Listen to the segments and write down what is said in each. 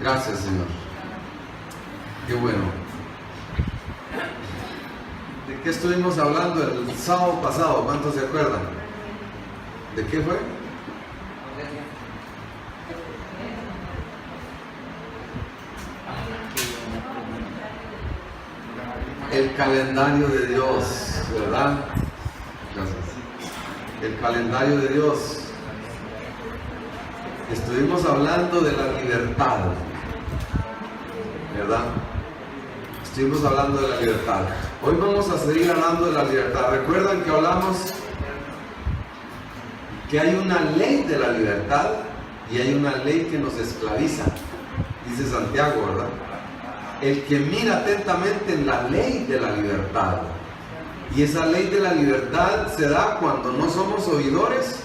Gracias, Señor. Qué bueno. ¿De qué estuvimos hablando el sábado pasado? ¿Cuántos se acuerdan? ¿De qué fue? El calendario de Dios, ¿verdad? Gracias. El calendario de Dios. Estuvimos hablando de la libertad, ¿verdad? Estuvimos hablando de la libertad. Hoy vamos a seguir hablando de la libertad. ¿Recuerdan que hablamos que hay una ley de la libertad y hay una ley que nos esclaviza? Dice Santiago, ¿verdad? El que mira atentamente en la ley de la libertad. Y esa ley de la libertad se da cuando no somos oidores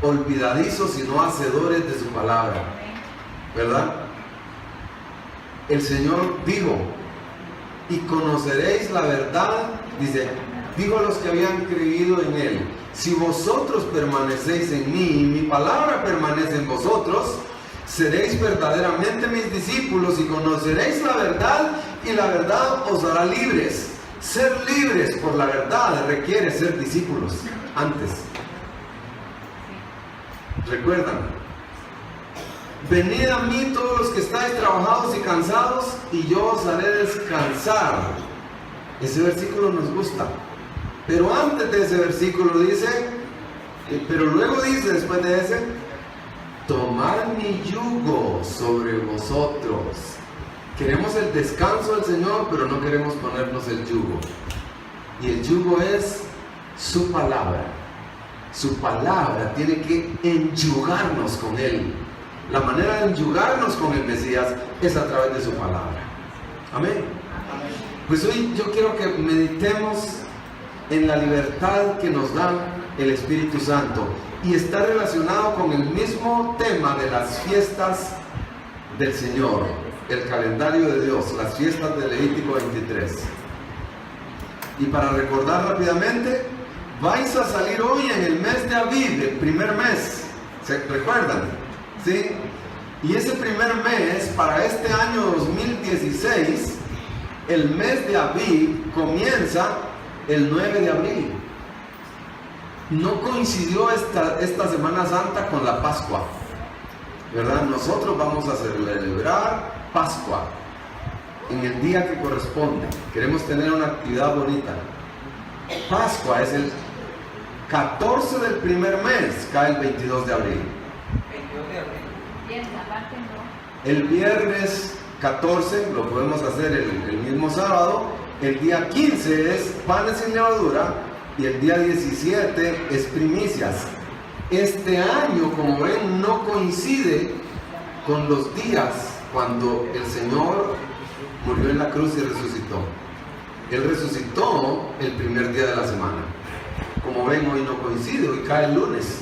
olvidadizos, sino hacedores de su palabra, ¿verdad? El Señor dijo: y conoceréis la verdad, dice, dijo a los que habían creído en Él: si vosotros permanecéis en mí y mi palabra permanece en vosotros, seréis verdaderamente mis discípulos y conoceréis la verdad, y la verdad os hará libres. Ser libres por la verdad requiere ser discípulos antes. ¿Recuerdan? Venid a mí todos los que estáis trabajados y cansados, y yo os haré descansar. Ese versículo nos gusta. Pero antes de ese versículo dice, pero luego dice después de ese: tomad mi yugo sobre vosotros. Queremos el descanso del Señor, pero no queremos ponernos el yugo. Y el yugo es su palabra. Su palabra tiene que enyugarnos con Él. La manera de enyugarnos con el Mesías es a través de su palabra. Amén. Pues hoy yo quiero que meditemos en la libertad que nos da el Espíritu Santo. Y está relacionado con el mismo tema de las fiestas del Señor, el calendario de Dios, las fiestas de Levítico 23. Y para recordar rápidamente, vais a salir hoy en el mes de Aviv, el primer mes. ¿Se recuerdan? ¿Sí? Y ese primer mes, para este año 2016, el mes de Aviv comienza el 9 de abril. No coincidió esta Semana Santa con la Pascua, ¿verdad? Nosotros vamos a celebrar Pascua en el día que corresponde. Queremos tener una actividad bonita. Pascua es el 14 del primer mes, cae el 22 de abril. 22 de abril. El viernes 14 lo podemos hacer el mismo sábado. El día 15 es panes sin levadura y el día 17 es primicias. Este año, como ven, no coincide con los días cuando el Señor murió en la cruz y resucitó. Él resucitó el primer día de la semana. Como ven, hoy no coincide, hoy cae el lunes.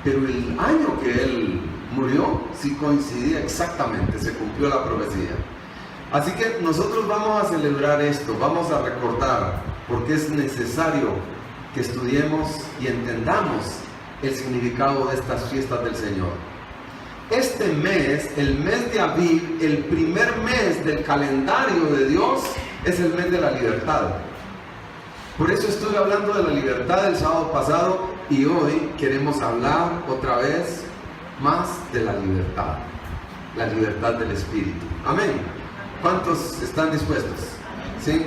Pero el año que Él murió sí coincidía exactamente, se cumplió la profecía. Así que nosotros vamos a celebrar esto, vamos a recordar, porque es necesario que estudiemos y entendamos el significado de estas fiestas del Señor. Este mes, el mes de Aviv, el primer mes del calendario de Dios, es el mes de la libertad. Por eso estuve hablando de la libertad el sábado pasado y hoy queremos hablar otra vez más de la libertad del Espíritu. Amén. ¿Cuántos están dispuestos? ¿Sí?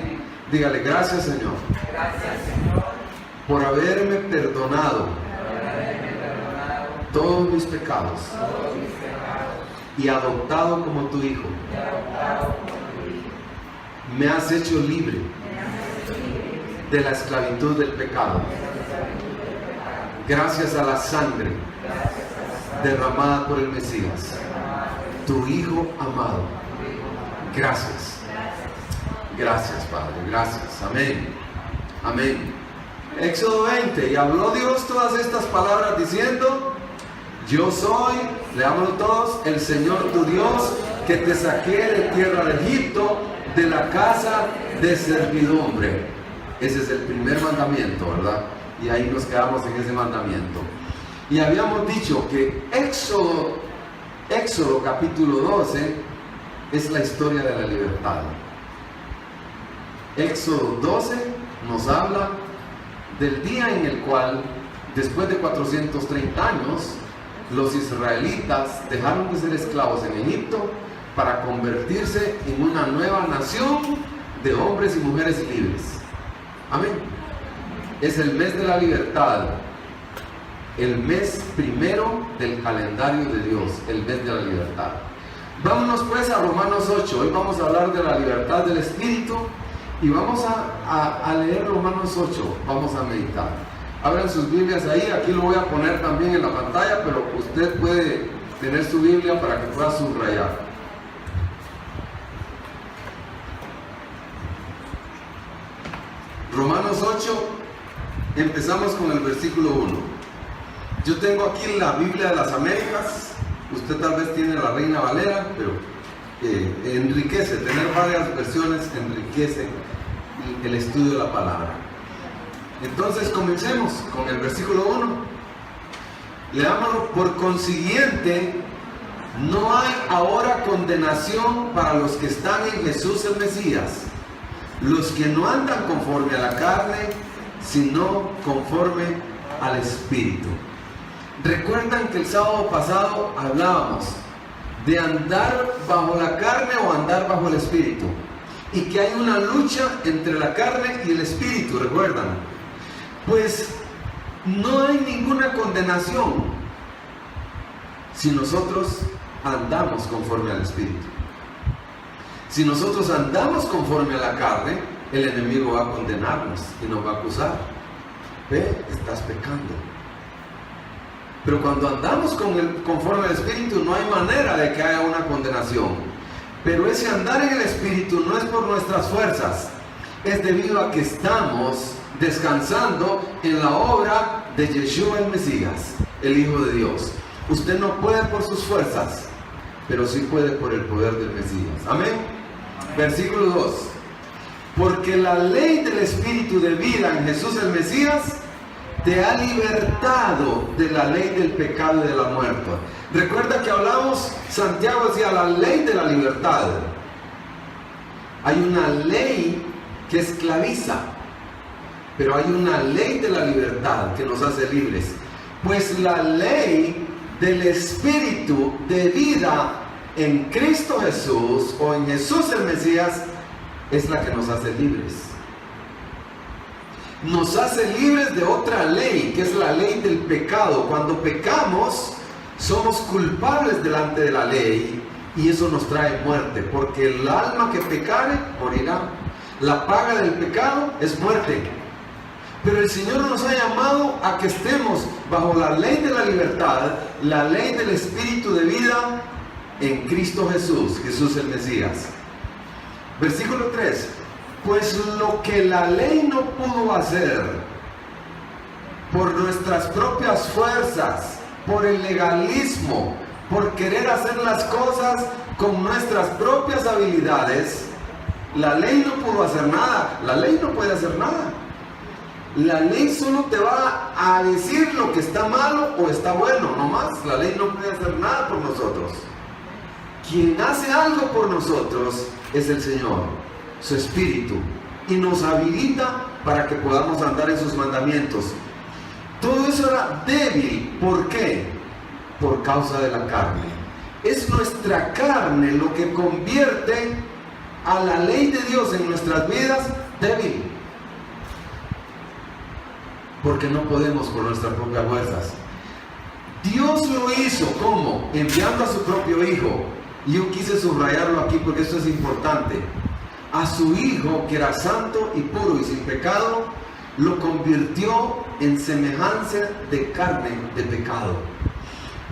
Dígale: gracias, Señor. Gracias, Señor, por haberme perdonado todos mis pecados y adoptado como tu Hijo. Me has hecho libre de la esclavitud del pecado. Gracias a la sangre derramada por el Mesías, tu Hijo amado. Gracias. Gracias, Padre. Gracias. Amén. Amén. Éxodo 20. Y habló Dios todas estas palabras diciendo: yo soy, leámoslo todos, el Señor tu Dios, que te saqué de tierra de Egipto, de la casa de servidumbre. Ese es el primer mandamiento, ¿verdad? Y ahí nos quedamos en ese mandamiento. Y habíamos dicho que Éxodo Éxodo capítulo 12 es la historia de la libertad. Éxodo 12 nos habla del día en el cual, después de 430 años, los israelitas dejaron de ser esclavos en Egipto para convertirse en una nueva nación de hombres y mujeres libres. Amén. Es el mes de la libertad, el mes primero del calendario de Dios, el mes de la libertad. Vámonos pues a Romanos 8. Hoy vamos a hablar de la libertad del Espíritu y vamos a leer Romanos 8. Vamos a meditar. Abran sus Biblias ahí. Aquí lo voy a poner también en la pantalla, pero usted puede tener su Biblia para que pueda subrayar. Romanos 8, empezamos con el versículo 1. Yo tengo aquí la Biblia de las Américas. Usted tal vez tiene la Reina Valera, pero enriquece, tener varias versiones enriquece el estudio de la palabra. Entonces comencemos con el versículo 1. Leámoslo. Por consiguiente, no hay ahora condenación para los que están en Jesús el Mesías, los que no andan conforme a la carne, sino conforme al Espíritu. Recuerdan que el sábado pasado hablábamos de andar bajo la carne o andar bajo el Espíritu, y que hay una lucha entre la carne y el Espíritu. ¿Recuerdan? Pues no hay ninguna condenación si nosotros andamos conforme al Espíritu. Si nosotros andamos conforme a la carne, el enemigo va a condenarnos y nos va a acusar. Ve, estás pecando. Pero cuando andamos conforme al Espíritu, no hay manera de que haya una condenación. Pero ese andar en el Espíritu no es por nuestras fuerzas, es debido a que estamos descansando en la obra de Yeshua el Mesías, el Hijo de Dios. Usted no puede por sus fuerzas, pero sí puede por el poder del Mesías. Amén. Versículo 2. Porque la ley del Espíritu de vida en Jesús el Mesías te ha libertado de la ley del pecado y de la muerte. Recuerda que hablamos, Santiago decía, la ley de la libertad. Hay una ley que esclaviza, pero hay una ley de la libertad que nos hace libres. Pues la ley del Espíritu de vida en Cristo Jesús, o en Jesús el Mesías, es la que nos hace libres. Nos hace libres de otra ley, que es la ley del pecado. Cuando pecamos, somos culpables delante de la ley, y eso nos trae muerte, porque el alma que pecare morirá. La paga del pecado es muerte. Pero el Señor nos ha llamado a que estemos bajo la ley de la libertad, la ley del Espíritu de vida en Cristo Jesús, Jesús el Mesías. Versículo 3. Pues lo que la ley no pudo hacer por nuestras propias fuerzas, por el legalismo, por querer hacer las cosas con nuestras propias habilidades, la ley no pudo hacer nada. La ley no puede hacer nada. La ley solo te va a decir lo que está malo o está bueno, no más. La ley no puede hacer nada por nosotros. Quien hace algo por nosotros es el Señor, su Espíritu, y nos habilita para que podamos andar en sus mandamientos. Todo eso era débil. ¿Por qué? Por causa de la carne. Es nuestra carne lo que convierte a la ley de Dios en nuestras vidas débil. Porque no podemos por nuestras propias fuerzas. Dios lo hizo, ¿cómo? Enviando a su propio Hijo. Y yo quise subrayarlo aquí porque esto es importante. A su Hijo, que era santo y puro y sin pecado, lo convirtió en semejanza de carne de pecado.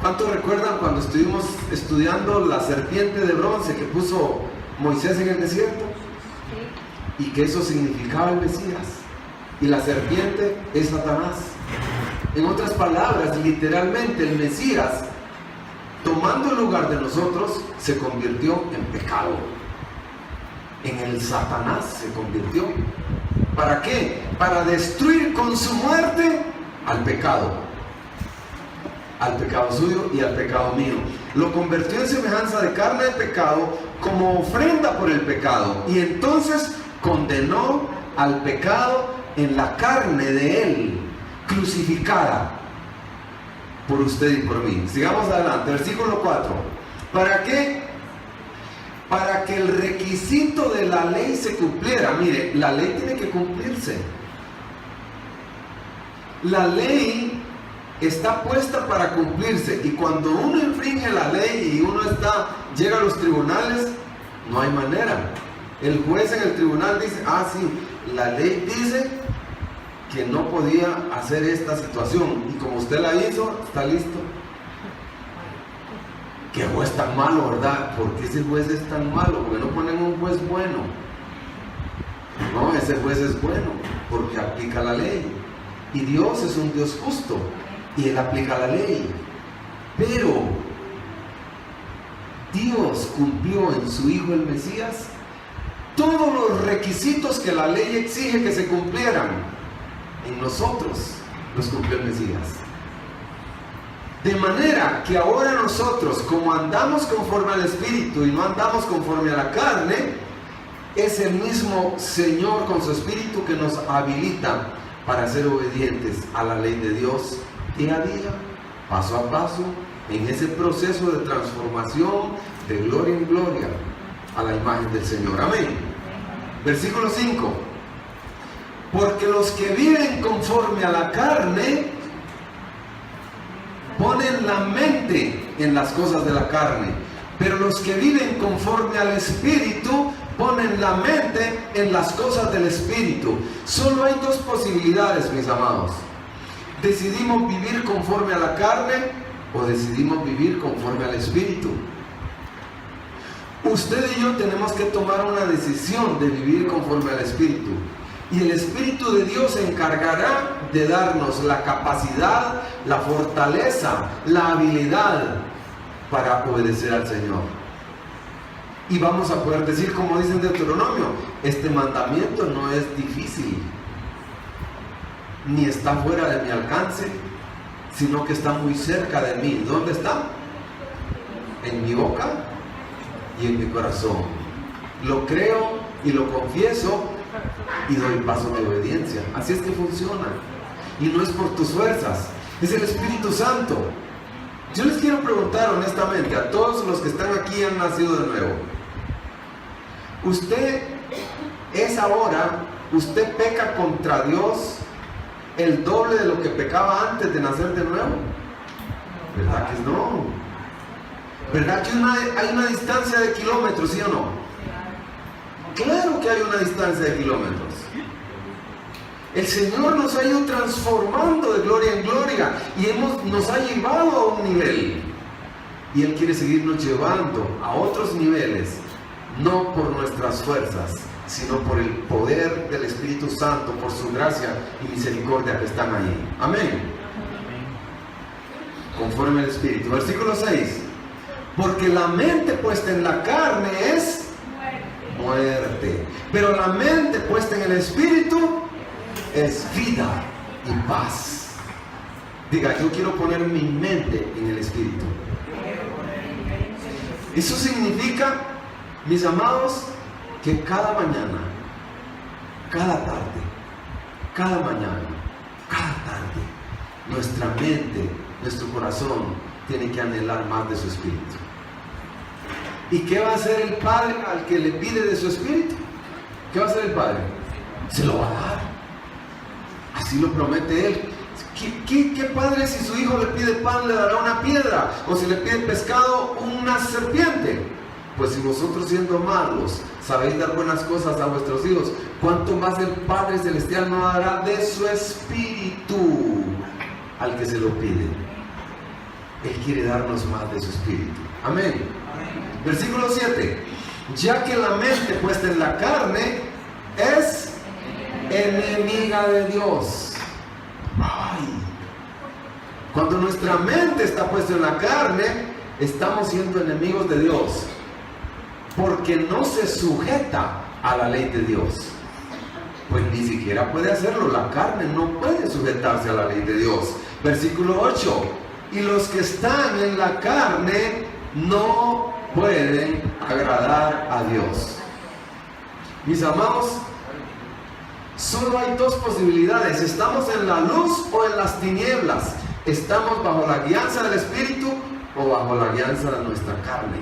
¿Cuántos recuerdan cuando estuvimos estudiando la serpiente de bronce que puso Moisés en el desierto? Y que eso significaba el Mesías. Y la serpiente es Satanás. En otras palabras, literalmente el Mesías, tomando el lugar de nosotros, se convirtió en pecado. En el Satanás se convirtió. ¿Para qué? Para destruir con su muerte al pecado suyo y al pecado mío. lo convirtió en semejanza de carne de pecado como ofrenda por el pecado, y entonces condenó al pecado en la carne de él, crucificada por usted y por mí. Sigamos adelante, versículo 4. ¿Para qué? Para que el requisito de la ley se cumpliera. Mire, la ley tiene que cumplirse. La ley está puesta para cumplirse, y cuando uno infringe la ley y uno llega a los tribunales, no hay manera. El juez en el tribunal dice, sí, la ley dice que no podía hacer esta situación, y como usted la hizo, está listo. ¿Qué juez tan malo, verdad? ¿Por qué ese juez es tan malo? Porque no ponen un juez bueno. No, ese juez es bueno porque aplica la ley, y Dios es un Dios justo y Él aplica la ley. Pero Dios cumplió en su Hijo el Mesías todos los requisitos que la ley exige que se cumplieran. En nosotros los cumplió el Mesías. De manera que ahora nosotros, como andamos conforme al Espíritu y no andamos conforme a la carne, es el mismo Señor con su Espíritu que nos habilita para ser obedientes a la ley de Dios día a día, paso a paso, en ese proceso de transformación de gloria en gloria a la imagen del Señor. Amén. Versículo 5. Porque los que viven conforme a la carne ponen la mente en las cosas de la carne, pero los que viven conforme al Espíritu ponen la mente en las cosas del Espíritu. Solo hay dos posibilidades, mis amados. ¿Decidimos vivir conforme a la carne o decidimos vivir conforme al Espíritu? Usted y yo tenemos que tomar una decisión de vivir conforme al Espíritu. Y el Espíritu de Dios se encargará de darnos la capacidad, la fortaleza, la habilidad para obedecer al Señor. Y vamos a poder decir, como dice en Deuteronomio, este mandamiento no es difícil, ni está fuera de mi alcance, sino que está muy cerca de mí. ¿Dónde está? En mi boca y en mi corazón. Lo creo y lo confieso y doy pasos de obediencia. Así es que funciona. Y no es por tus fuerzas, es el Espíritu Santo. Yo les quiero preguntar honestamente a todos los que están aquí y han nacido de nuevo. Usted peca contra Dios el doble de lo que pecaba antes de nacer de nuevo. ¿Verdad que no? ¿Verdad que hay una distancia de kilómetros, sí o no? Claro que hay una distancia de kilómetros. El Señor nos ha ido transformando de gloria en gloria y nos ha llevado a un nivel. Y Él quiere seguirnos llevando a otros niveles, no por nuestras fuerzas, sino por el poder del Espíritu Santo, por su gracia y misericordia que están ahí. Amén. Conforme al Espíritu. Versículo 6. Porque la mente puesta en la carne es muerte, pero la mente puesta en el Espíritu es vida y paz. Diga, yo quiero poner mi mente en el Espíritu. Eso significa, mis amados, que cada mañana, cada tarde, cada mañana, cada tarde, nuestra mente, nuestro corazón tiene que anhelar más de su Espíritu. ¿Y qué va a hacer el Padre al que le pide de su Espíritu? ¿Qué va a hacer el Padre? Se lo va a dar. Así lo promete Él. ¿Qué padre si su hijo le pide pan le dará una piedra? O si le pide pescado, una serpiente. Pues si vosotros siendo malos sabéis dar buenas cosas a vuestros hijos, ¿cuánto más el Padre Celestial no dará de su Espíritu al que se lo pide? Él quiere darnos más de su Espíritu. Amén. Versículo 7. Ya que la mente puesta en la carne es enemiga de Dios. Ay. Cuando nuestra mente está puesta en la carne, estamos siendo enemigos de Dios, porque no se sujeta a la ley de Dios. Pues ni siquiera puede hacerlo. La carne no puede sujetarse a la ley de Dios. Versículo 8. Y los que están en la carne no pueden agradar a Dios. Mis amados, solo hay dos posibilidades: estamos en la luz o en las tinieblas, estamos bajo la guianza del Espíritu o bajo la guianza de nuestra carne.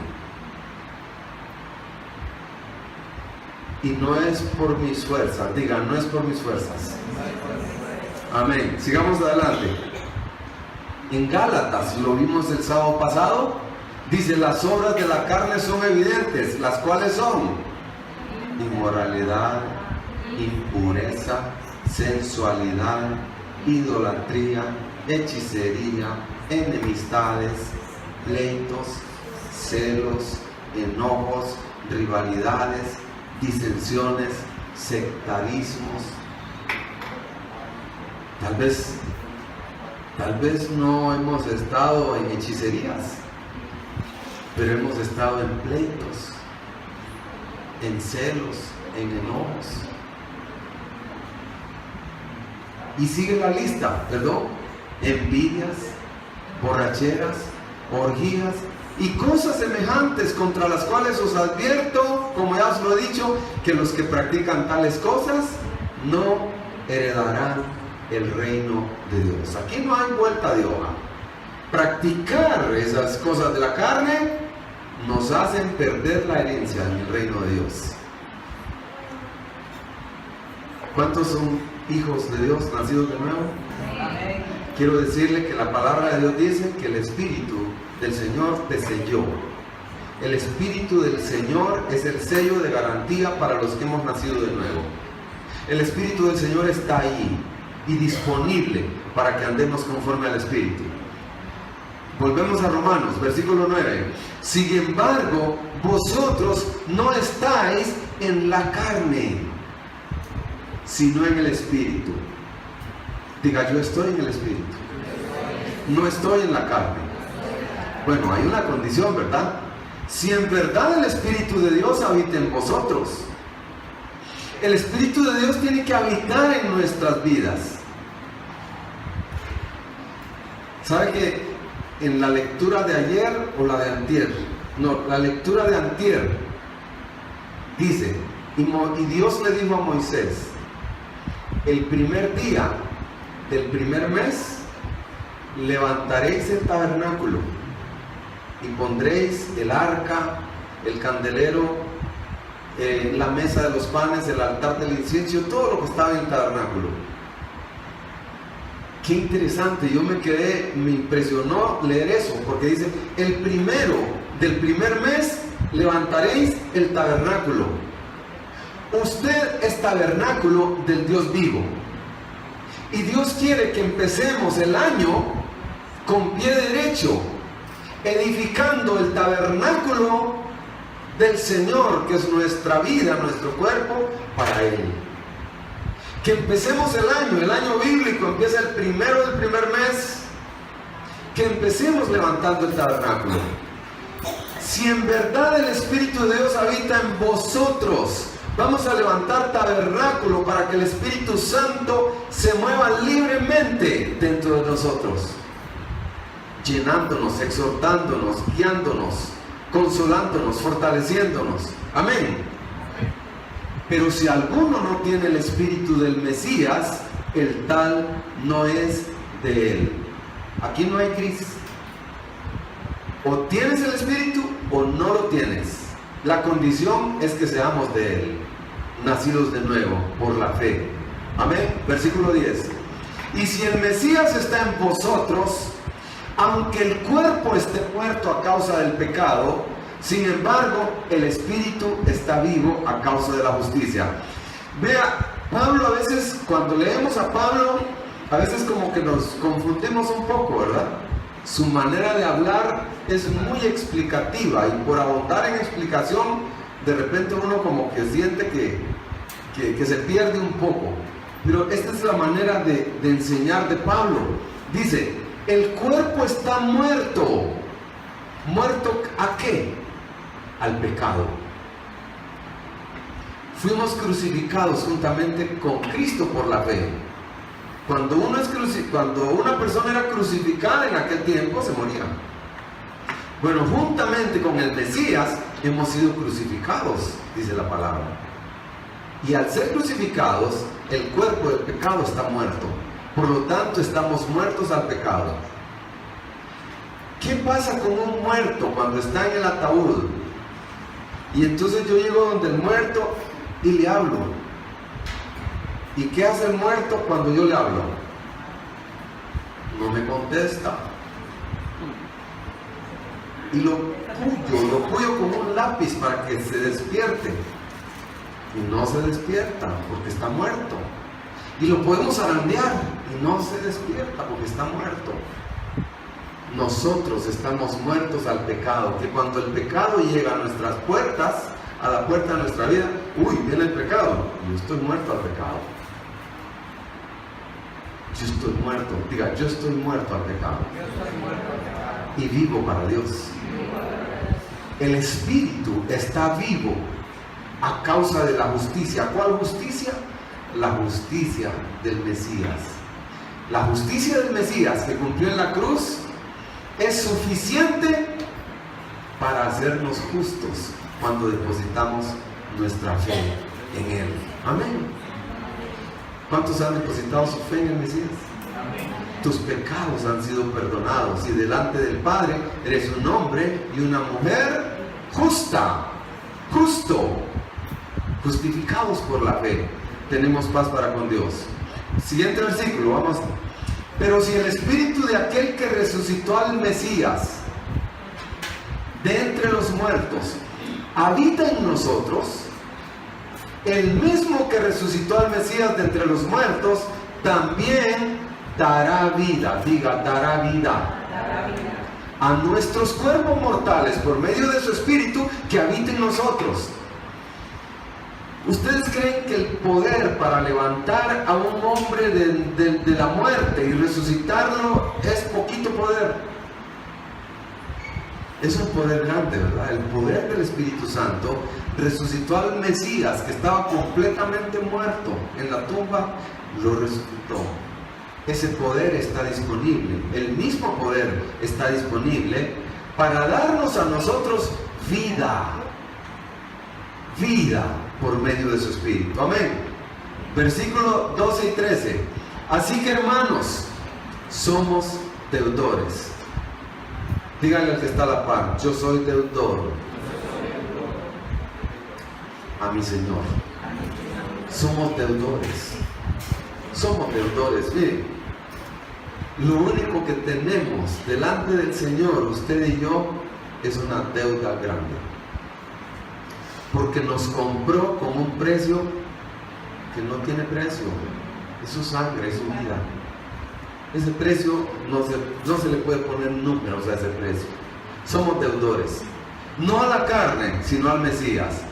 Y no es por mis fuerzas, digan, no es por mis fuerzas. Amén. Sigamos adelante. En Gálatas, lo vimos el sábado pasado, dice: las obras de la carne son evidentes, las cuales son inmoralidad, impureza, sensualidad, idolatría, hechicería, enemistades, pleitos, celos, enojos, rivalidades, disensiones, sectarismos. Tal vez no hemos estado en hechicerías, pero hemos estado en pleitos, en celos, en enojos. Y sigue la lista, perdón: envidias, borracheras, orgías y cosas semejantes, contra las cuales os advierto, como ya os lo he dicho, que los que practican tales cosas no heredarán el reino de Dios. Aquí no hay vuelta de hoja. Practicar esas cosas de la carne nos hacen perder la herencia en el reino de Dios. ¿Cuántos son hijos de Dios, nacidos de nuevo? Amén. Quiero decirle que la palabra de Dios dice que el Espíritu del Señor te selló. El Espíritu del Señor es el sello de garantía para los que hemos nacido de nuevo. El Espíritu del Señor está ahí y disponible para que andemos conforme al Espíritu. Volvemos a Romanos, versículo 9. Sin embargo, vosotros no estáis en la carne, sino en el Espíritu. Diga: yo estoy en el Espíritu, no estoy en la carne. Bueno, hay una condición, ¿verdad? Si en verdad el Espíritu de Dios habita en vosotros. El Espíritu de Dios tiene que habitar en nuestras vidas. ¿Sabe que en la lectura de ayer o la de antier? No, la lectura de antier dice: y Dios le dijo a Moisés: el primer día del primer mes levantaréis el tabernáculo y pondréis el arca, el candelero, la mesa de los panes, el altar del incienso, todo lo que estaba en el tabernáculo. Qué interesante, me impresionó leer eso, porque dice: el primero del primer mes levantaréis el tabernáculo. Usted es tabernáculo del Dios vivo, y Dios quiere que empecemos el año con pie derecho, edificando el tabernáculo del Señor, que es nuestra vida, nuestro cuerpo, para Él. Que empecemos el año bíblico empieza el primero del primer mes, que empecemos levantando el tabernáculo. Si en verdad el Espíritu de Dios habita en vosotros, vamos a levantar tabernáculo para que el Espíritu Santo se mueva libremente dentro de nosotros, llenándonos, exhortándonos, guiándonos, consolándonos, fortaleciéndonos. Amén. Pero si alguno no tiene el Espíritu del Mesías, el tal no es de él. Aquí no hay crisis. O tienes el Espíritu o no lo tienes. La condición es que seamos de Él, nacidos de nuevo por la fe. Amén. Versículo 10. Y si el Mesías está en vosotros, aunque el cuerpo esté muerto a causa del pecado, sin embargo, el Espíritu está vivo a causa de la justicia. Vea, Pablo, a veces cuando leemos a Pablo, a veces como que nos confundimos un poco, ¿verdad? Su manera de hablar es muy explicativa, y por abundar en explicación, de repente uno como que siente que se pierde un poco. Pero esta es la manera de enseñar de Pablo. Dice: el cuerpo está muerto. ¿Muerto a qué? Al pecado. Fuimos crucificados juntamente con Cristo por la fe. Cuando una persona era crucificada en aquel tiempo, se moría. Bueno, juntamente con el Mesías hemos sido crucificados, dice la palabra. Y al ser crucificados, el cuerpo del pecado está muerto. Por lo tanto, estamos muertos al pecado. ¿Qué pasa con un muerto cuando está en el ataúd? Y entonces yo llego donde el muerto y le hablo. ¿Y qué hace el muerto cuando yo le hablo? No me contesta. Y lo puyo con un lápiz para que se despierte. Y no se despierta porque está muerto. Y lo podemos zarandear y no se despierta porque está muerto. Nosotros estamos muertos al pecado, que cuando el pecado llega a nuestras puertas, a la puerta de nuestra vida, uy, viene el pecado. Yo estoy muerto al pecado. Yo estoy muerto, diga, yo estoy muerto al pecado. Y vivo para Dios. El Espíritu está vivo a causa de la justicia. ¿Cuál justicia? La justicia del Mesías. La justicia del Mesías que cumplió en la cruz es suficiente para hacernos justos cuando depositamos nuestra fe en Él. Amén. ¿Cuántos han depositado su fe en el Mesías? Tus pecados han sido perdonados y delante del Padre eres un hombre y una mujer justo, justificados por la fe. Tenemos paz para con Dios. Siguiente versículo, vamos. Pero si el Espíritu de aquel que resucitó al Mesías de entre los muertos habita en nosotros, el mismo que resucitó al Mesías de entre los muertos también dará vida, diga, dará vida a nuestros cuerpos mortales por medio de su Espíritu que habita en nosotros. ¿Ustedes creen que el poder para levantar a un hombre de la muerte y resucitarlo es poquito poder? Es un poder grande, ¿verdad? El poder del Espíritu Santo resucitó al Mesías que estaba completamente muerto en la tumba, lo resucitó. Ese poder está disponible, el mismo poder está disponible para darnos a nosotros vida por medio de su Espíritu. Amén. Versículo 12 y 13. Así que, hermanos, somos deudores. Díganle al que está a la par, yo soy deudor a mi Señor. Somos deudores. Somos deudores. Miren, lo único que tenemos delante del Señor, usted y yo, es una deuda grande. Porque nos compró con un precio que no tiene precio. Es su sangre, es su vida. Ese precio no se le puede poner números a ese precio. Somos deudores. No a la carne, sino al Mesías.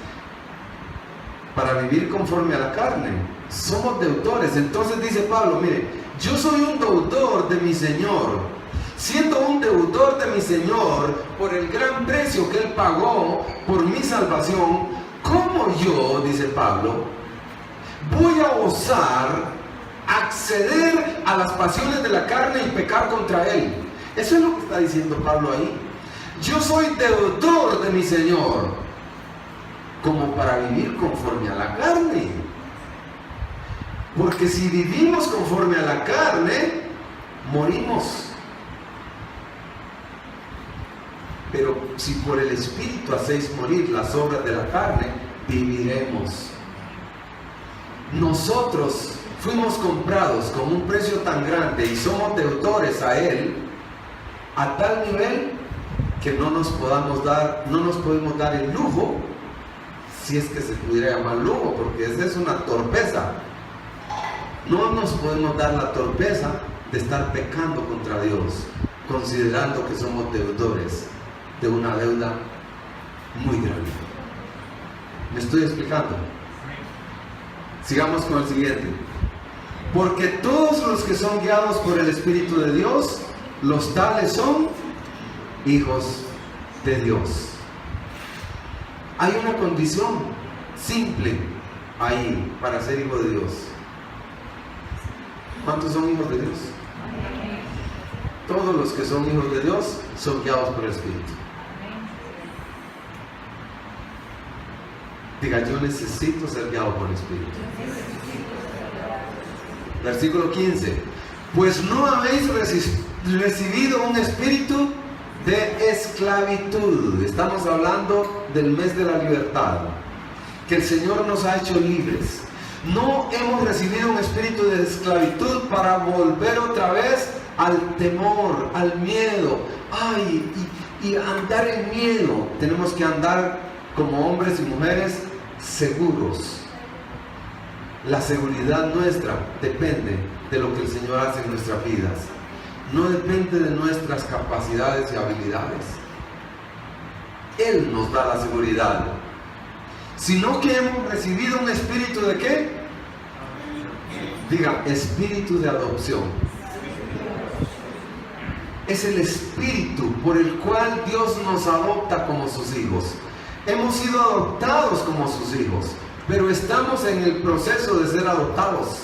Para vivir conforme a la carne, somos deudores. Entonces dice Pablo, mire, yo soy un deudor de mi Señor. Siendo un deudor de mi Señor por el gran precio que Él pagó por mi salvación, ¿cómo yo, dice Pablo, voy a osar acceder a las pasiones de la carne y pecar contra Él? Eso es lo que está diciendo Pablo ahí. Yo soy deudor de mi Señor, como para vivir conforme a la carne. Porque si vivimos conforme a la carne, morimos. Pero si por el Espíritu hacéis morir las obras de la carne, viviremos. Nosotros fuimos comprados con un precio tan grande y somos deudores a Él, a tal nivel que no nos podemos dar el lujo, si es que se pudiera llamar lujo, porque esa es una torpeza. No nos podemos dar la torpeza de estar pecando contra Dios, considerando que somos deudores de una deuda muy grande. ¿Me estoy explicando? Sigamos con el siguiente. Porque todos los que son guiados por el Espíritu de Dios, los tales son hijos de Dios. Hay una condición simple ahí para ser hijo de Dios. ¿Cuántos son hijos de Dios? Todos los que son hijos de Dios son guiados por el Espíritu. Diga, yo necesito ser guiado por el Espíritu. Versículo 15. Pues no habéis recibido un espíritu de esclavitud. Estamos hablando del mes de la libertad, que el Señor nos ha hecho libres. No hemos recibido un espíritu de esclavitud para volver otra vez al temor, al miedo. Ay, y andar en miedo. Tenemos que andar como hombres y mujeres seguros. La seguridad nuestra depende de lo que el Señor hace en nuestras vidas. No depende de nuestras capacidades y habilidades. Él nos da la seguridad. Sino que hemos recibido un espíritu de ¿qué? Diga, espíritu de adopción. Es el espíritu por el cual Dios nos adopta como sus hijos. Hemos sido adoptados como sus hijos, pero estamos en el proceso de ser adoptados.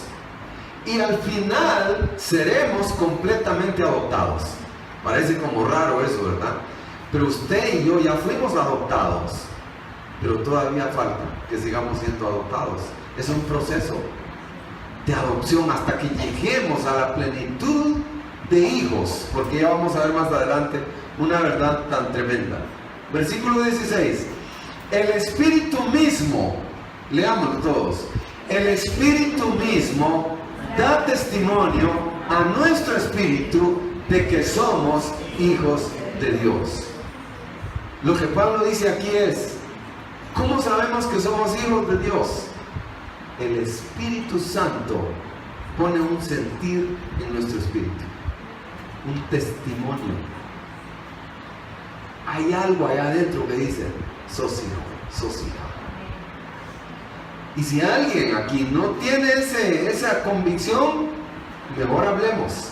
Y al final seremos completamente adoptados. Parece como raro eso, ¿verdad? Pero usted y yo ya fuimos adoptados. Pero todavía falta que sigamos siendo adoptados. Es un proceso de adopción hasta que lleguemos a la plenitud de hijos. Porque ya vamos a ver más adelante una verdad tan tremenda. Versículo 16. El Espíritu mismo, leámoslo todos. El Espíritu mismo da testimonio a nuestro espíritu de que somos hijos de Dios. Lo que Pablo dice aquí es, ¿cómo sabemos que somos hijos de Dios? El Espíritu Santo pone un sentir en nuestro espíritu, un testimonio. Hay algo allá adentro que dice, sos hijo, sos hija. Y si alguien aquí no tiene esa convicción, mejor hablemos.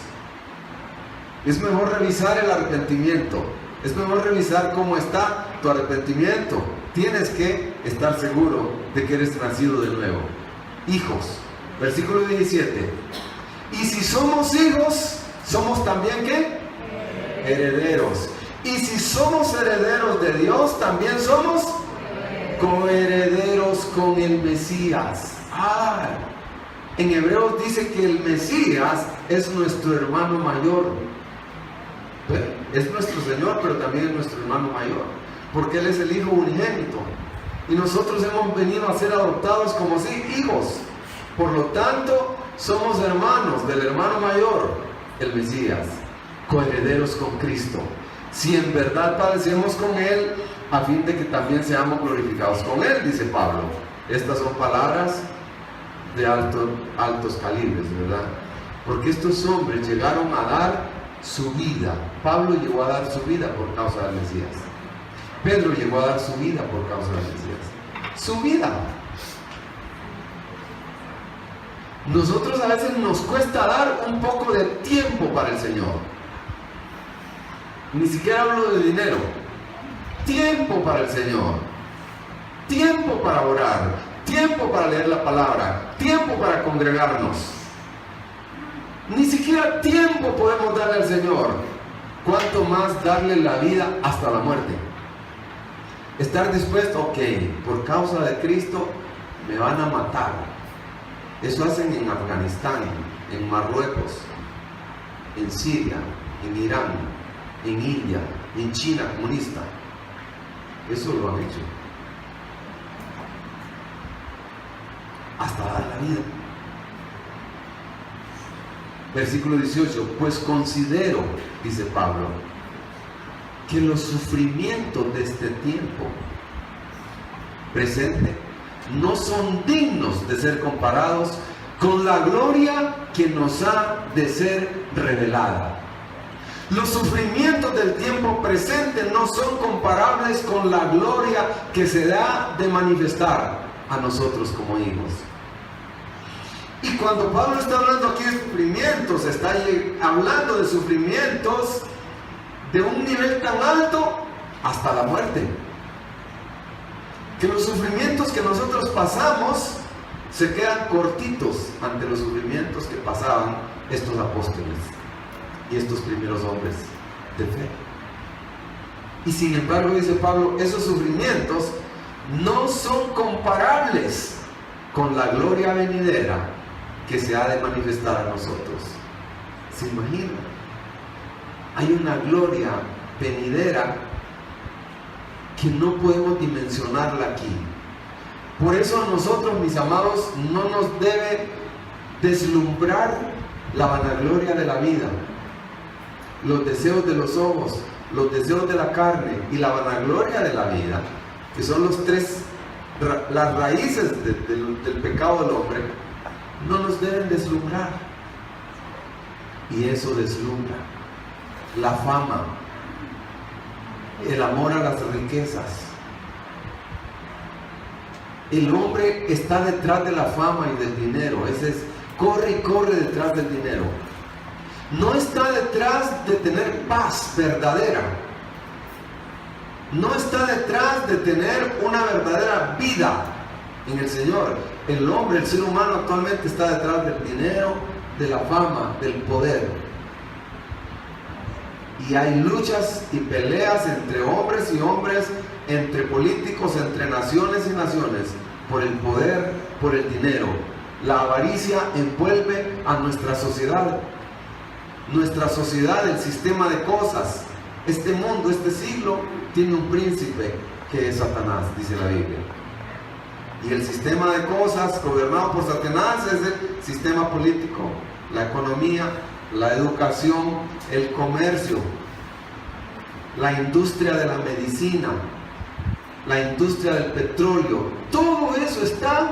Es mejor revisar el arrepentimiento. Es mejor revisar cómo está tu arrepentimiento. Tienes que estar seguro de que eres nacido de nuevo. Hijos. Versículo 17. Y si somos hijos, somos también ¿qué? Herederos. Y si somos herederos de Dios, también somos coherederos con el Mesías. En Hebreos dice que el Mesías es nuestro hermano mayor. Es nuestro Señor, pero también es nuestro hermano mayor, porque Él es el Hijo unigénito. Y nosotros hemos venido a ser adoptados como hijos. Por lo tanto, somos hermanos del hermano mayor, el Mesías, coherederos con Cristo. Si en verdad padecemos con Él, a fin de que también seamos glorificados con Él, dice Pablo. Estas son palabras de altos calibres, ¿verdad? Porque estos hombres llegaron a dar su vida. Pablo llegó a dar su vida por causa del Mesías. Pedro llegó a dar su vida por causa del Mesías. Su vida. Nosotros a veces nos cuesta dar un poco de tiempo para el Señor. Ni siquiera hablo de dinero. Tiempo para el Señor. Tiempo para orar. Tiempo para leer la palabra. Tiempo para congregarnos. Ni siquiera tiempo podemos darle al Señor. ¿Cuánto más darle la vida hasta la muerte? Estar dispuesto, ok, por causa de Cristo me van a matar. Eso hacen en Afganistán, en Marruecos, en Siria, en Irán, en India, en China comunista. Eso lo han hecho. Hasta dar la vida. Versículo 18. Pues considero, dice Pablo, que los sufrimientos de este tiempo presente no son dignos de ser comparados con la gloria que nos ha de ser revelada. Los sufrimientos del tiempo presente no son comparables con la gloria que se da de manifestar a nosotros como hijos. Y cuando Pablo está hablando aquí de sufrimientos, está hablando de sufrimientos de un nivel tan alto hasta la muerte. Que los sufrimientos que nosotros pasamos se quedan cortitos ante los sufrimientos que pasaban estos apóstoles y estos primeros hombres de fe. Y sin embargo, dice Pablo, esos sufrimientos no son comparables con la gloria venidera que se ha de manifestar a nosotros. ¿Se imaginan? Hay una gloria venidera que no podemos dimensionarla aquí. Por eso a nosotros, mis amados, no nos debe deslumbrar la vanagloria de la vida, los deseos de los ojos, los deseos de la carne y la vanagloria de la vida, que son las raíces del pecado del hombre, no nos deben deslumbrar. Y eso deslumbra la fama, el amor a las riquezas. El hombre está detrás de la fama y del dinero. Corre y corre detrás del dinero. No está detrás de tener paz verdadera. No está detrás de tener una verdadera vida en el Señor. El hombre, el ser humano actualmente está detrás del dinero, de la fama, del poder. Y hay luchas y peleas entre hombres y hombres, entre políticos, entre naciones y naciones, por el poder, por el dinero. La avaricia envuelve a nuestra sociedad. Nuestra sociedad, el sistema de cosas, este mundo, este siglo, tiene un príncipe que es Satanás, dice la Biblia. Y el sistema de cosas gobernado por Satanás es el sistema político, la economía, la educación, el comercio, la industria de la medicina, la industria del petróleo. Todo eso está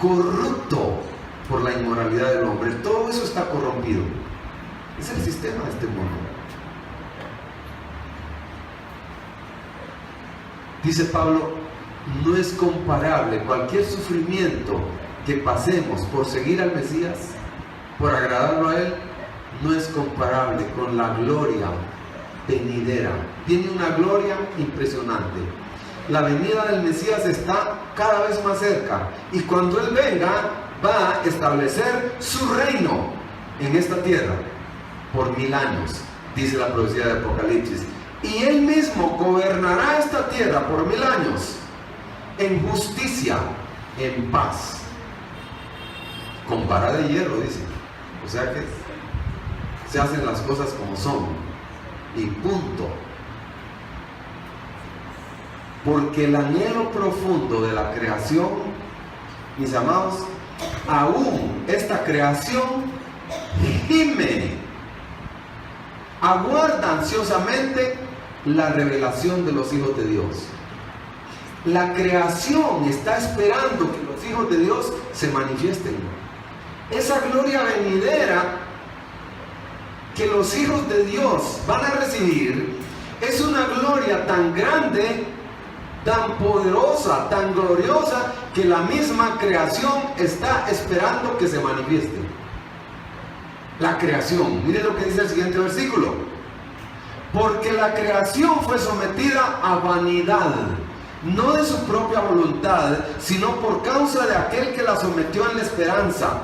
corrupto por la inmoralidad del hombre. Todo eso está corrompido. Es el sistema de este mundo. Dice Pablo, no es comparable cualquier sufrimiento que pasemos por seguir al Mesías, por agradarlo a Él, no es comparable con la gloria venidera. Tiene una gloria impresionante. La venida del Mesías está cada vez más cerca, y cuando Él venga va a establecer su reino en esta tierra por 1000 años, dice la profecía de Apocalipsis. Y Él mismo gobernará esta tierra por 1000 años en justicia, en paz, con vara de hierro, dice. O sea que se hacen las cosas como son y punto. Porque el anhelo profundo de la creación, mis amados, aún esta creación gime, aguarda ansiosamente la revelación de los hijos de Dios. La creación está esperando que los hijos de Dios se manifiesten. Esa gloria venidera que los hijos de Dios van a recibir es una gloria tan grande, tan poderosa, tan gloriosa, que la misma creación está esperando que se manifieste. La creación, mire lo que dice el siguiente versículo: porque la creación fue sometida a vanidad, no de su propia voluntad, sino por causa de aquel que la sometió en la esperanza.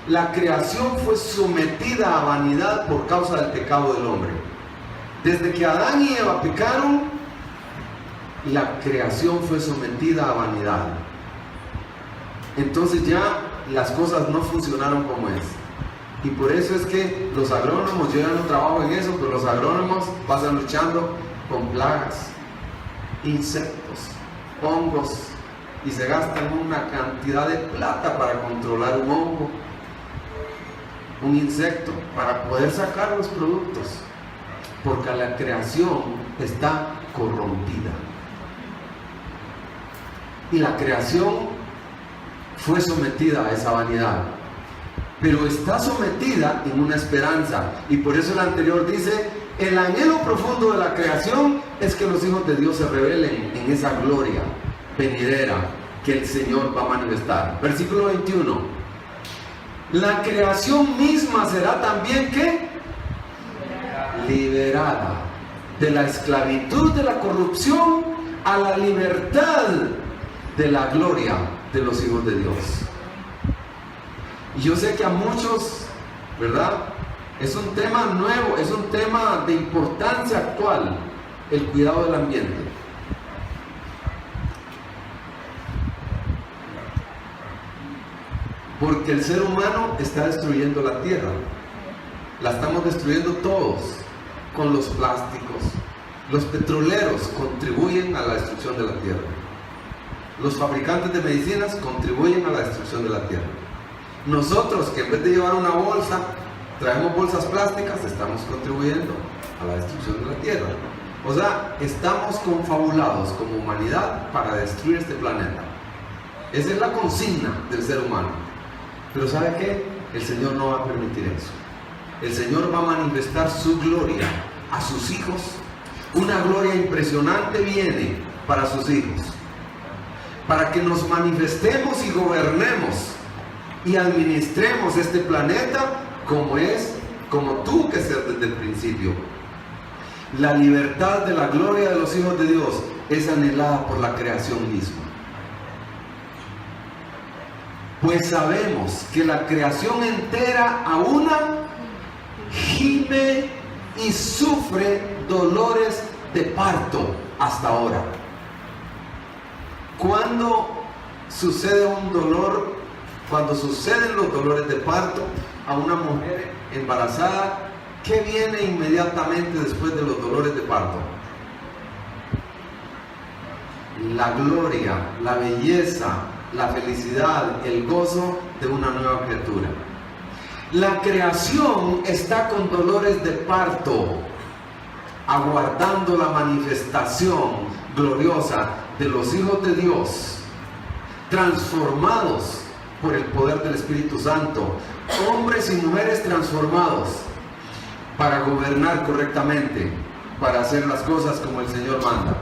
La creación fue sometida a vanidad por causa del pecado del hombre. Desde que Adán y Eva pecaron, la creación fue sometida a vanidad. Entonces ya las cosas no funcionaron como es. Y por eso es que los agrónomos, yo ya no trabajo en eso, pero los agrónomos pasan luchando con plagas, insectos, hongos, y se gastan una cantidad de plata para controlar un hongo, un insecto, para poder sacar los productos, porque la creación está corrompida. Y la creación fue sometida a esa vanidad, pero está sometida en una esperanza. Y por eso el anterior dice: el anhelo profundo de la creación es que los hijos de Dios se revelen en esa gloria venidera que el Señor va a manifestar. Versículo 21. La creación misma será también ¿qué? Liberada de la esclavitud de la corrupción a la libertad de la gloria de los hijos de Dios. Y yo sé que a muchos, ¿verdad?, es un tema nuevo, es un tema de importancia actual, el cuidado del ambiente. Porque el ser humano está destruyendo la tierra. La estamos destruyendo todos, con los plásticos. Los petroleros contribuyen a la destrucción de la tierra. Los fabricantes de medicinas contribuyen a la destrucción de la tierra. Nosotros, que en vez de llevar una bolsa, traemos bolsas plásticas, estamos contribuyendo a la destrucción de la tierra. O sea, estamos confabulados como humanidad para destruir este planeta. Esa es la consigna del ser humano. Pero ¿sabe qué? El Señor no va a permitir eso. El Señor va a manifestar su gloria a sus hijos. Una gloria impresionante viene para sus hijos. Para que nos manifestemos y gobernemos y administremos este planeta como tuvo que ser desde el principio. La libertad de la gloria de los hijos de Dios es anhelada por la creación misma. Pues sabemos que la creación entera a una gime y sufre dolores de parto hasta ahora. Cuando suceden los dolores de parto a una mujer embarazada, ¿qué viene inmediatamente después de los dolores de parto? La gloria, la belleza, la felicidad, el gozo de una nueva criatura. La creación está con dolores de parto, aguardando la manifestación gloriosa de los hijos de Dios, transformados por el poder del Espíritu Santo, hombres y mujeres transformados para gobernar correctamente, para hacer las cosas como el Señor manda.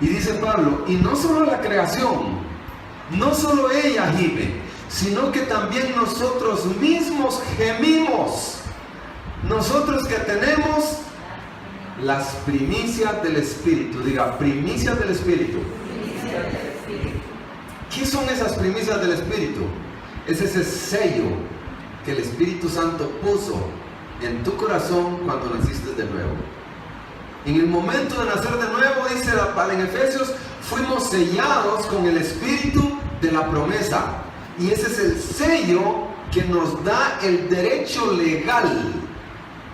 Y dice Pablo, y no solo la creación, no solo ella gime, sino que también nosotros mismos gemimos. Nosotros que tenemos las primicias del Espíritu. Diga, primicias del Espíritu. ¿Qué son esas primicias del Espíritu? Es ese sello que el Espíritu Santo puso en tu corazón cuando naciste de nuevo. En el momento de nacer de nuevo, dice en Efesios, fuimos sellados con el Espíritu de la promesa. Y ese es el sello que nos da el derecho legal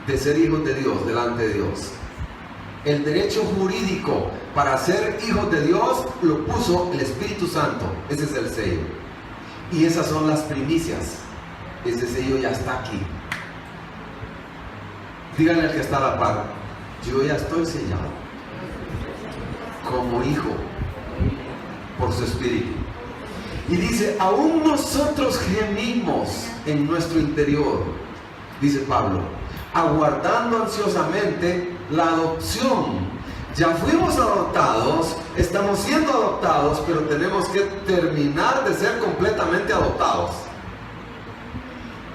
de ser hijos de Dios delante de Dios. El derecho jurídico para ser hijos de Dios lo puso el Espíritu Santo. Ese es el sello. Y esas son las primicias. Ese sello ya está aquí. Díganle al que está a la par, yo ya estoy sellado como hijo por su Espíritu. Y dice, aún nosotros gemimos en nuestro interior, dice Pablo, aguardando ansiosamente la adopción. Ya fuimos adoptados, estamos siendo adoptados, pero tenemos que terminar de ser completamente adoptados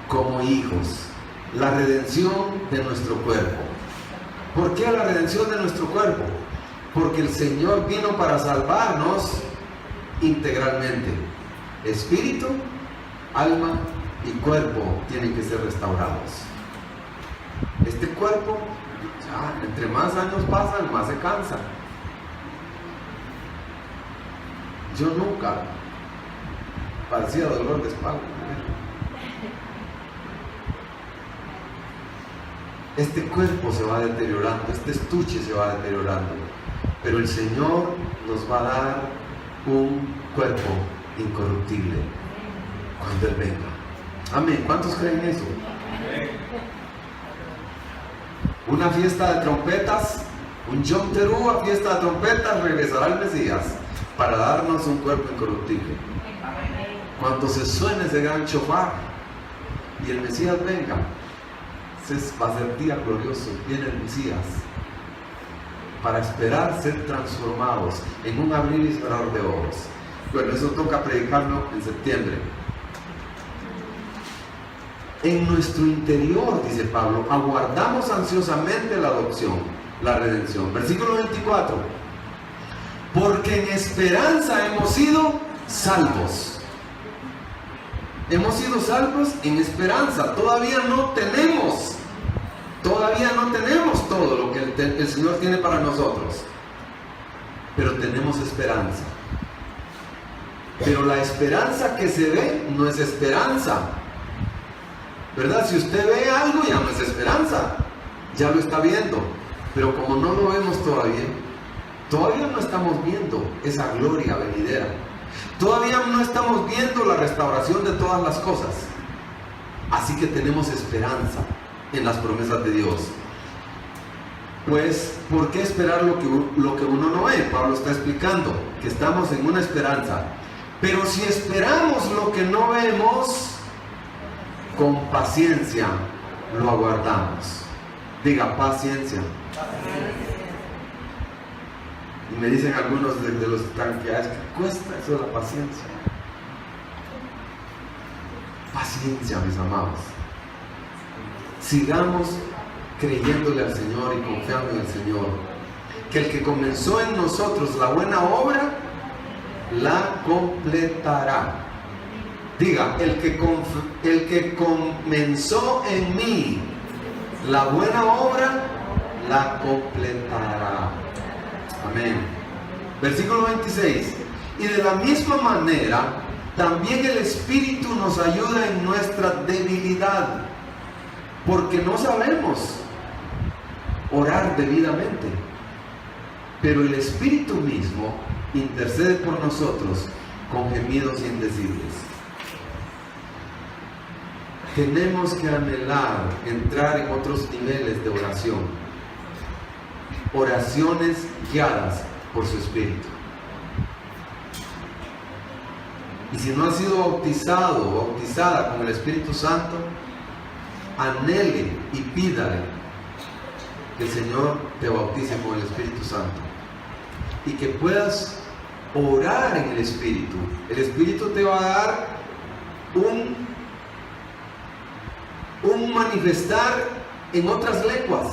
como hijos. La redención de nuestro cuerpo. ¿Por qué la redención de nuestro cuerpo? Porque el Señor vino para salvarnos integralmente. Espíritu, alma y cuerpo tienen que ser restaurados. Este cuerpo, ya, entre más años pasan, más se cansa. Yo nunca padecía dolor de espalda. Este cuerpo se va deteriorando, este estuche se va deteriorando, pero el Señor nos va a dar un cuerpo incorruptible cuando Él venga. Amén. ¿Cuántos creen eso? Una fiesta de trompetas, un Yom Teruah, fiesta de trompetas, regresará el Mesías para darnos un cuerpo incorruptible. Cuando se suene ese gran shofar y el Mesías venga, va a ser día glorioso, viene el Mesías para esperar ser transformados en un abrir y cerrar de ojos. Bueno, eso toca predicarlo en septiembre. En nuestro interior, dice Pablo, aguardamos ansiosamente la adopción, la redención. Versículo 24. Porque en esperanza hemos sido salvos. Hemos sido salvos en esperanza. Todavía no tenemos todo lo que el Señor tiene para nosotros, pero tenemos esperanza. Pero la esperanza que se ve no es esperanza, ¿verdad? Si usted ve algo ya no es esperanza, ya lo está viendo. Pero como no lo vemos todavía no estamos viendo esa gloria venidera. Todavía no estamos viendo la restauración de todas las cosas. Así que tenemos esperanza en las promesas de Dios. Pues, ¿por qué esperar lo que uno no ve? Pablo está explicando que estamos en una esperanza. Pero si esperamos lo que no vemos, con paciencia lo aguardamos. Diga, paciencia. Y me dicen algunos de los tanqueados que cuesta eso de la paciencia. Paciencia, mis amados. Sigamos creyéndole al Señor y confiando en el Señor, que el que comenzó en nosotros la buena obra la completará. Diga, el que comenzó en mí la buena obra la completará. Amén. Versículo 26. Y de la misma manera también el Espíritu nos ayuda en nuestra debilidad, porque no sabemos orar debidamente, pero el Espíritu mismo intercede por nosotros con gemidos indecibles. Tenemos que anhelar entrar en otros niveles de oración, oraciones guiadas por su Espíritu. Y si no has sido bautizado o bautizada con el Espíritu Santo, anhele y pídale que el Señor te bautice con el Espíritu Santo y que puedas orar en el Espíritu. El Espíritu te va a dar un manifestar en otras lenguas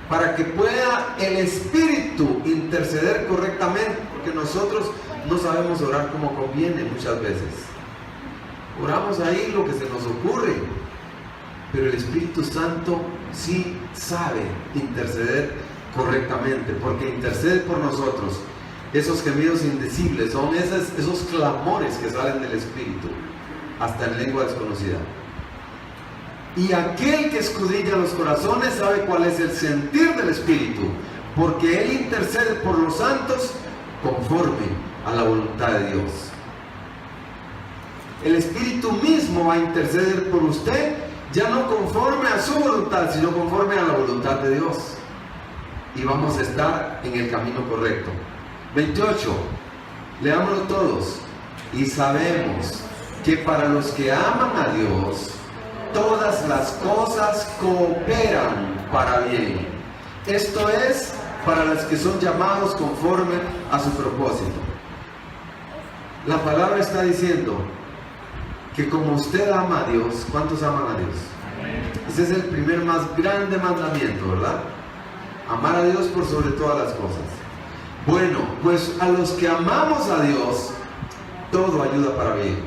para que pueda el Espíritu interceder correctamente, porque nosotros no sabemos orar como conviene muchas veces. Oramos ahí lo que se nos ocurre, pero el Espíritu Santo sí sabe interceder correctamente, porque intercede por nosotros. Esos gemidos indecibles son esos clamores que salen del Espíritu, hasta en lengua desconocida. Y aquel que escudriña los corazones sabe cuál es el sentir del Espíritu, porque Él intercede por los santos conforme a la voluntad de Dios. El Espíritu mismo va a interceder por usted, ya no conforme a su voluntad, sino conforme a la voluntad de Dios. Y vamos a estar en el camino correcto. 28. Leámoslo todos. Y sabemos que para los que aman a Dios, todas las cosas cooperan para bien. Esto es, para los que son llamados conforme a su propósito. La palabra está diciendo que como usted ama a Dios, ¿cuántos aman a Dios? Ese es el primer más grande mandamiento, ¿verdad? Amar a Dios por sobre todas las cosas. Bueno, pues a los que amamos a Dios, todo ayuda para bien.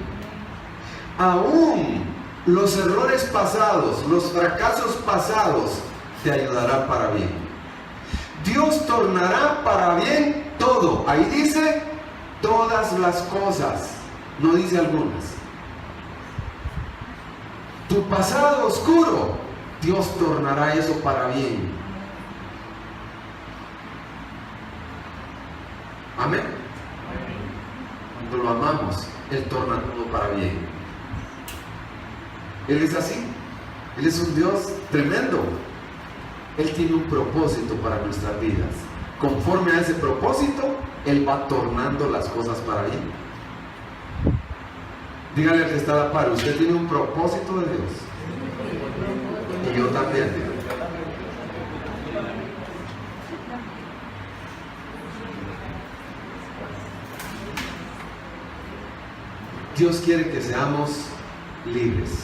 Aún los errores pasados, los fracasos pasados, te ayudarán para bien. Dios tornará para bien todo. Ahí dice todas las cosas, no dice algunas. Tu pasado oscuro, Dios tornará eso para bien. Amén. Cuando lo amamos, Él torna todo para bien. Él es así. Él es un Dios tremendo. Él tiene un propósito para nuestras vidas. Conforme a ese propósito, Él va tornando las cosas para bien. Dígale al que está a la par, usted tiene un propósito de Dios. Y yo también. Dios quiere que seamos libres.